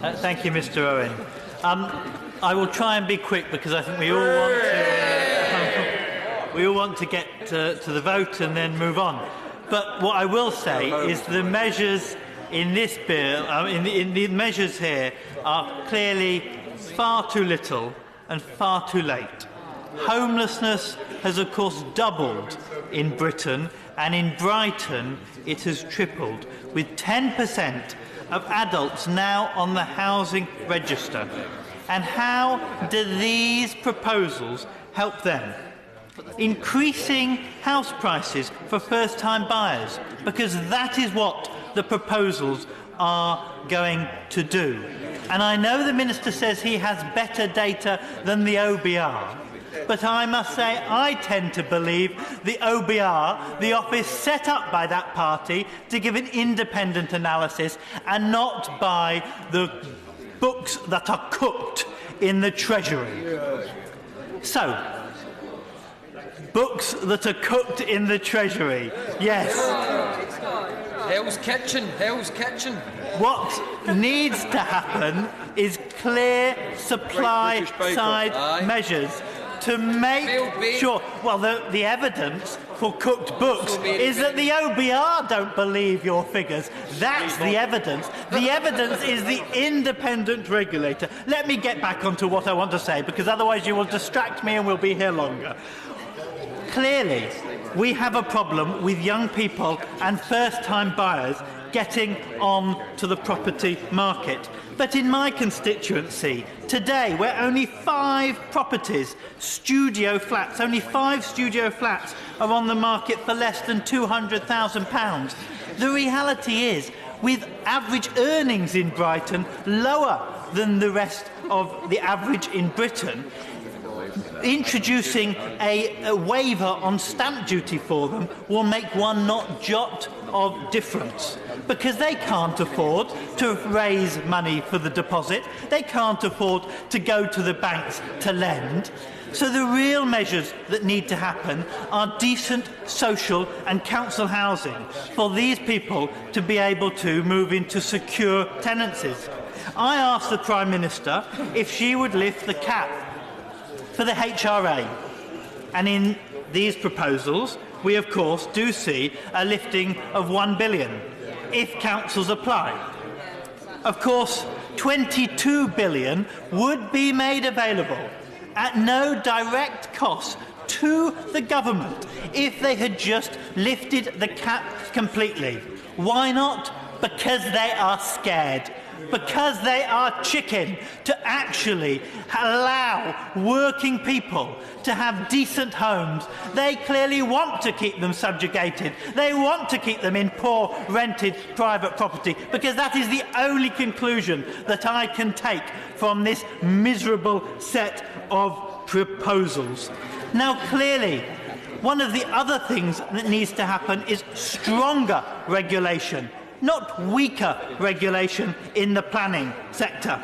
Thank you, Mr. Owen. I will try and be quick because I think we all want to get to the vote and then move on. But what I will say is the measures in this bill, in the measures here, are clearly far too little and far too late. Homelessness has, of course, doubled in Britain, and in Brighton it has tripled, with 10% of adults now on the housing register. And how do these proposals help them? Increasing house prices for first-time buyers, because that is what the proposals are going to do. And I know the Minister says he has better data than the OBR, but I must say I tend to believe the OBR, the office set up by that party to give an independent analysis, and not by the books that are cooked in the Treasury. So, books that are cooked in the Treasury, yes. Hell's Kitchen, Hell's Kitchen. What needs to happen is clear supply-side measures to make sure. Well, the evidence for cooked books is that the OBR don't believe your figures. That's the evidence. The evidence is the independent regulator. Let me get back onto what I want to say, because otherwise you will distract me and we'll be here longer. Clearly, we have a problem with young people and first-time buyers getting on to the property market. But in my constituency, today, where only 5 properties, studio flats, only 5 studio flats are on the market for less than £200,000, the reality is, with average earnings in Brighton lower than the rest of the average in Britain, introducing a waiver on stamp duty for them will make one not jot of difference, because they can't afford to raise money for the deposit, they can't afford to go to the banks to lend. So the real measures that need to happen are decent social and council housing for these people to be able to move into secure tenancies. I asked the Prime Minister if she would lift the cap for the HRA, and in these proposals we of course do see a lifting of £1 billion if councils apply. Of course, £22 billion would be made available at no direct cost to the government if they had just lifted the cap completely. Why not? Because they are scared. Because they are chicken to actually allow working people to have decent homes. They clearly want to keep them subjugated. They want to keep them in poor, rented, private property, because that is the only conclusion that I can take from this miserable set of proposals. Now, clearly, one of the other things that needs to happen is stronger regulation, not weaker regulation in the planning sector.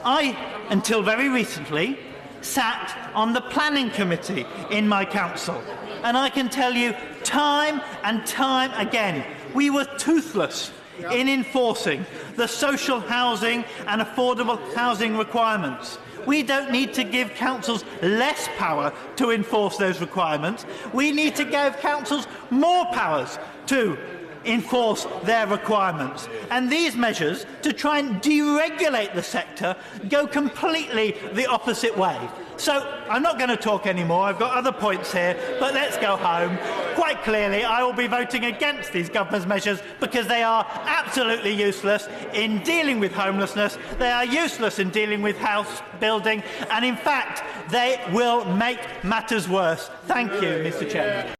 I, until very recently, sat on the planning committee in my council, and I can tell you time and time again, we were toothless in enforcing the social housing and affordable housing requirements. We don't need to give councils less power to enforce those requirements. We need to give councils more powers to enforce their requirements. And these measures to try and deregulate the sector go completely the opposite way. So I'm not going to talk anymore. I've got other points here, but let's go home. Quite clearly, I will be voting against these government's measures because they are absolutely useless in dealing with homelessness. They are useless in dealing with house building, and in fact, they will make matters worse. Thank you, Mr. Chairman.